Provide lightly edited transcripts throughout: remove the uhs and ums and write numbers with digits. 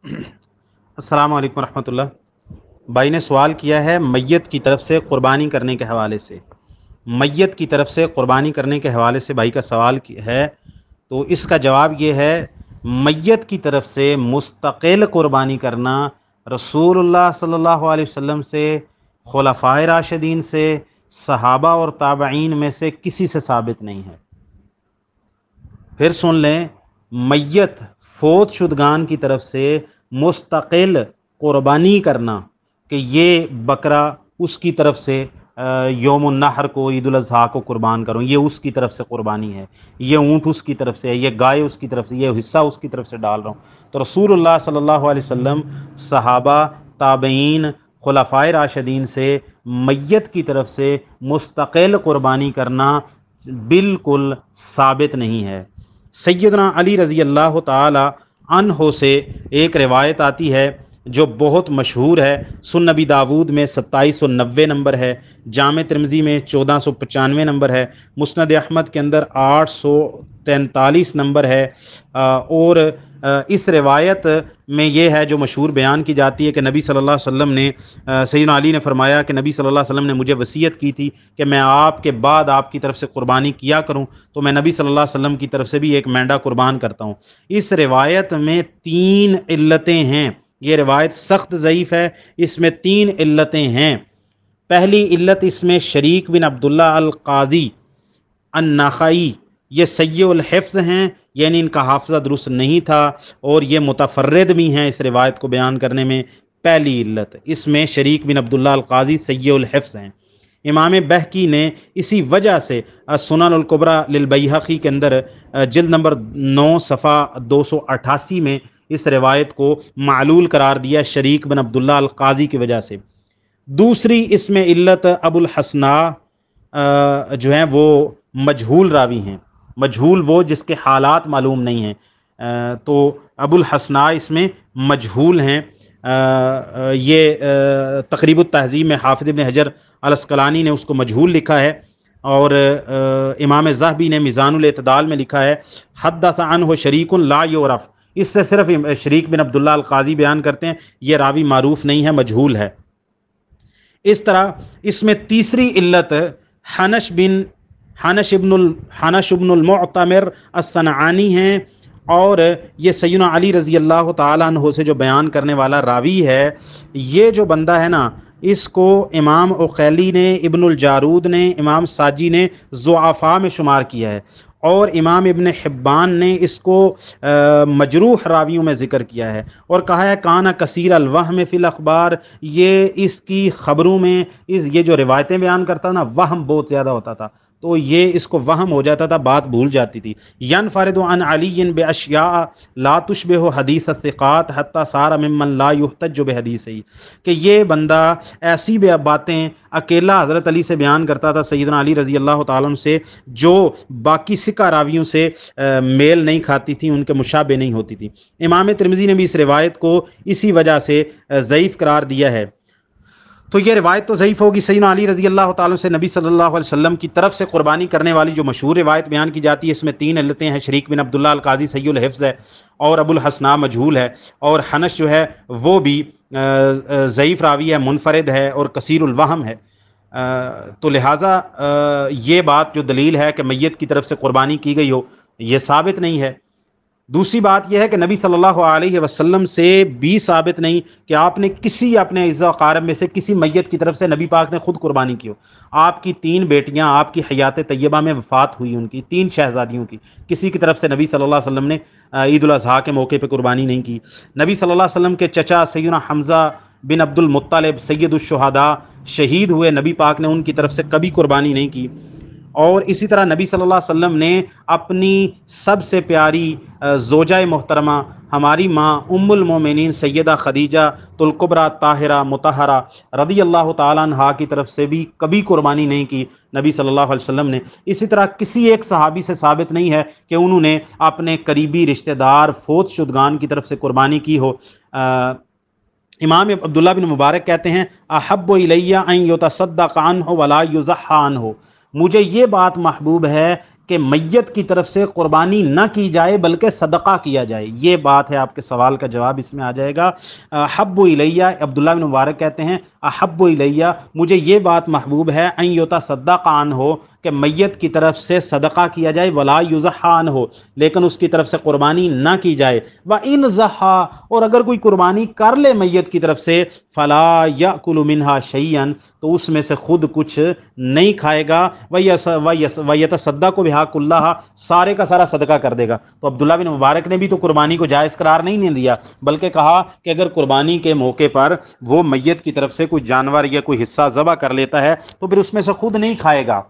السلام علیکم ورحمۃ اللہ۔ بھائی نے سوال کیا ہے میت کی طرف سے قربانی کرنے کے حوالے سے۔ میت کی طرف سے قربانی کرنے کے حوالے سے بھائی کا سوال ہے، تو اس کا جواب یہ ہے، میت کی طرف سے مستقل قربانی کرنا رسول اللہ صلی اللہ علیہ وسلم سے، خلفائے راشدین سے، صحابہ اور تابعین میں سے کسی سے ثابت نہیں ہے۔ پھر سن لیں، میت فوت شدگان کی طرف سے مستقل قربانی کرنا کہ یہ بکرا اس کی طرف سے یوم النحر کو، عید الاضحیٰ کو قربان کروں، یہ اس کی طرف سے قربانی ہے، یہ اونٹ اس کی طرف سے ہے، یہ گائے اس کی طرف سے، یہ حصہ اس کی طرف سے ڈال رہا ہوں، تو رسول اللہ صلی اللہ علیہ وسلم، صحابہ، تابعین، خلفائے راشدین سے میت کی طرف سے مستقل قربانی کرنا بالکل ثابت نہیں ہے۔ سیدنا علی رضی اللہ تعالی عنہ سے ایک روایت آتی ہے جو بہت مشہور ہے، سنن نبی داود میں 2790 نمبر ہے، جامع ترمذی میں 1495 نمبر ہے، مسند احمد کے اندر 843 نمبر ہے، اور اس روایت میں یہ ہے جو مشہور بیان کی جاتی ہے کہ نبی صلی اللہ علیہ وسلم نے، سیدنا علی نے فرمایا کہ نبی صلی اللہ علیہ وسلم نے مجھے وصیت کی تھی کہ میں آپ کے بعد آپ کی طرف سے قربانی کیا کروں، تو میں نبی صلی اللہ علیہ وسلم کی طرف سے بھی ایک مینڈا قربان کرتا ہوں۔ اس روایت میں 3 علتیں ہیں، یہ روایت سخت ضعیف ہے، اس میں 3 علتیں ہیں۔ پہلی علت اس میں شریک بن عبداللہ القاضی النخعی، یہ سیء الحفظ ہیں، یعنی ان کا حافظہ درست نہیں تھا، اور یہ متفرد بھی ہیں اس روایت کو بیان کرنے میں۔ پہلی علت، اس میں شریک بن عبداللہ القاضی سیء الحفظ ہیں۔ امام بہقی نے اسی وجہ سے السنن الکبریٰ للبیہقی کے اندر جلد نمبر 9 صفحہ 288 میں اس روایت کو معلول قرار دیا شریک بن عبداللہ القاضی کی وجہ سے۔ دوسری اس میں علت، ابو الحسناء جو ہیں وہ مجہول راوی ہیں، مجہول وہ جس کے حالات معلوم نہیں ہیں، تو ابو الحسناء اس میں مجہول ہیں۔ یہ تقریب التہذیب میں حافظ ابن حجر الاسقلانی نے اس کو مجہول لکھا ہے، اور امام ذہبی نے میزان الاعتدال میں لکھا ہے حدث عنہ شریک لا یعرف، اس سے صرف شریک بن عبداللہ القاضی بیان کرتے ہیں، یہ راوی معروف نہیں ہے، مجہول ہے۔ اس طرح اس میں تیسری علت حنش بن المعتمر الصنعانی ہیں، اور یہ سیدنا علی رضی اللہ تعالیٰ عنہ سے جو بیان کرنے والا راوی ہے، یہ جو بندہ ہے نا، اس کو امام عقیلی نے، ابن الجارود نے، امام ساجی نے ضعفاء میں شمار کیا ہے، اور امام ابن حبان نے اس کو مجروح راویوں میں ذکر کیا ہے، اور کہا ہے کانا کثیر الوہم فی الاخبار، یہ اس کی خبروں میں، یہ جو روایتیں بیان کرتا نا، وہم بہت زیادہ ہوتا تھا، تو یہ اس کو وہم ہو جاتا تھا، بات بھول جاتی تھی۔ ینفرد عن علی باشیاء لا تشبہ حدیث الثقات حتی صار ممن لا یحتج بحدیثہ، کہ یہ بندہ ایسی باتیں اکیلا حضرت علی سے بیان کرتا تھا، سیدنا علی رضی اللہ تعالیٰ عنہ سے، جو باقی ثقہ راویوں سے میل نہیں کھاتی تھی، ان کے مشابہ نہیں ہوتی تھی۔ امام ترمذی نے بھی اس روایت کو اسی وجہ سے ضعیف قرار دیا ہے۔ تو یہ روایت تو ضعیف ہوگی، سیدنا علی رضی اللہ تعالیٰ سے نبی صلی اللہ علیہ وسلم کی طرف سے قربانی کرنے والی جو مشہور روایت بیان کی جاتی ہے، اس میں 3 علتیں ہیں، شریک بن عبداللہ القاضی سیء الحفظ ہے، اور ابو الحسناء مجہول ہے، اور حنش جو ہے وہ بھی ضعیف راوی ہے، منفرد ہے، اور کثیر الوہم ہے۔ تو لہٰذا یہ بات جو دلیل ہے کہ میت کی طرف سے قربانی کی گئی ہو، یہ ثابت نہیں ہے۔ دوسری بات یہ ہے کہ نبی صلی اللہ علیہ وسلم سے بھی ثابت نہیں کہ آپ نے کسی اپنے اعزا و اقارب میں سے کسی میت کی طرف سے نبی پاک نے خود قربانی کی ہو۔ آپ کی 3 بیٹیاں آپ کی حیات طیبہ میں وفات ہوئی، ان کی 3 شہزادیوں کی، کسی کی طرف سے نبی صلی اللہ علیہ وسلم نے عید الاضحیٰ کے موقع پہ قربانی نہیں کی۔ نبی صلی اللہ علیہ وسلم کے چچا سیدنا حمزہ بن عبد المطلب سید الشہداء شہید ہوئے، نبی پاک نے ان کی طرف سے کبھی قربانی نہیں کی۔ اور اسی طرح نبی صلی اللہ علیہ وسلم نے اپنی سب سے پیاری زوجہ محترمہ ہماری ماں ام المومنین سیدہ خدیجہ الکبریٰ طاہرہ مطہرہ رضی اللہ تعالیٰ عنہا کی طرف سے بھی کبھی قربانی نہیں کی نبی صلی اللہ علیہ وسلم نے۔ اسی طرح کسی ایک صحابی سے ثابت نہیں ہے کہ انہوں نے اپنے قریبی رشتہ دار فوت شدگان کی طرف سے قربانی کی ہو۔ امام عبداللہ بن مبارک کہتے ہیں احب الی ان یتصدق عنہ ولا یضحی عنہ، مجھے یہ بات محبوب ہے کہ میت کی طرف سے قربانی نہ کی جائے بلکہ صدقہ کیا جائے. یہ بات ہے, آپ کے سوال کا جواب اس میں آ جائے گا. احب الیہ, عبداللہ بن مبارک کہتے ہیں احب الیہ, مجھے یہ بات محبوب ہے, ان یتصدق عنہ, کہ میت کی طرف سے صدقہ کیا جائے, ولا یضحی عنہ, لیکن اس کی طرف سے قربانی نہ کی جائے. وَإِنْ ضحیٰ, اور اگر کوئی قربانی کر لے میت کی طرف سے, فَلَا يَأْكُلُ مِنْهَا شَيْئًا, تو اس میں سے خود کچھ نہیں کھائے گا. وَيَتَصَدَّقُ بِهَا كُلَّهَا, سارے کا سارا صدقہ کر دے گا. تو عبداللہ بن مبارک نے بھی تو قربانی کو جائز قرار نہیں دیا, بلکہ کہا کہ اگر قربانی کے موقع پر وہ میت کی طرف سے کوئی جانور یا کوئی حصہ ذبح کر لیتا ہے تو پھر اس میں سے خود نہیں کھائے گا.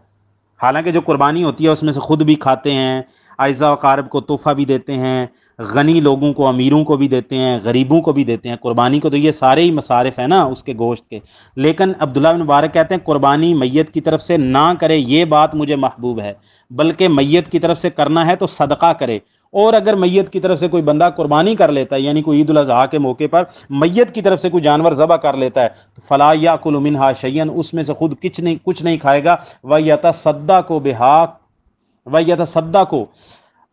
حالانکہ جو قربانی ہوتی ہے اس میں سے خود بھی کھاتے ہیں, اعزاء و اقارب کو تحفہ بھی دیتے ہیں, غنی لوگوں کو, امیروں کو بھی دیتے ہیں, غریبوں کو بھی دیتے ہیں. قربانی کو تو یہ سارے ہی مصارف ہیں نا اس کے گوشت کے. لیکن عبداللہ بن مبارک کہتے ہیں قربانی میت کی طرف سے نہ کرے, یہ بات مجھے محبوب ہے, بلکہ میت کی طرف سے کرنا ہے تو صدقہ کرے. اور اگر میت کی طرف سے کوئی بندہ قربانی کر لیتا ہے, یعنی کوئی عید الاضحیٰ کے موقع پر میت کی طرف سے کوئی جانور ذبح کر لیتا ہے, تو فلا یاکل منہا شیئا, اس میں سے خود کچھ نہیں کھائے گا. ویتصدق بہا, ویتصدق,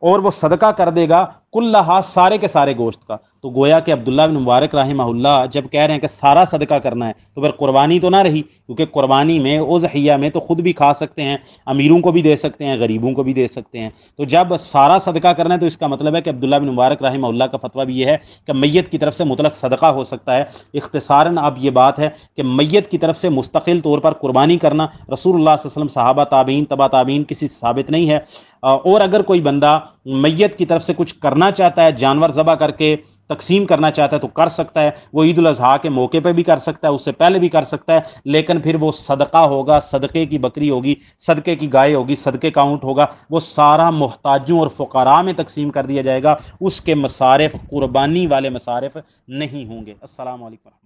اور وہ صدقہ کر دے گا, کلہا, سارے کے سارے گوشت کا. تو گویا کہ عبداللہ بن مبارک رحمہ اللہ جب کہہ رہے ہیں کہ سارا صدقہ کرنا ہے تو پھر قربانی تو نہ رہی, کیونکہ قربانی میں اضحیہ میں تو خود بھی کھا سکتے ہیں, امیروں کو بھی دے سکتے ہیں, غریبوں کو بھی دے سکتے ہیں. تو جب سارا صدقہ کرنا ہے تو اس کا مطلب ہے کہ عبداللہ بن مبارک رحمہ اللہ کا فتویٰ بھی یہ ہے کہ میت کی طرف سے مطلق صدقہ ہو سکتا ہے. اختصاراً اب یہ بات ہے کہ میت کی طرف سے مستقل طور پر قربانی کرنا رسول اللہ صلی اللہ علیہ وسلم, صحابہ, تابعین, تبع تابعین کسی سے ثابت نہیں ہے. اور اگر کوئی بندہ میت کی طرف سے کچھ کرنا چاہتا ہے, جانور ذبح کر کے تقسیم کرنا چاہتا ہے تو کر سکتا ہے. وہ عید الاضحیٰ کے موقع پہ بھی کر سکتا ہے, اس سے پہلے بھی کر سکتا ہے, لیکن پھر وہ صدقہ ہوگا, صدقے کی بکری ہوگی, صدقے کی گائے ہوگی, صدقے کا اونٹ ہوگا, وہ سارا محتاجوں اور فقراء میں تقسیم کر دیا جائے گا. اس کے مصارف قربانی والے مصارف نہیں ہوں گے. السلام علیکم.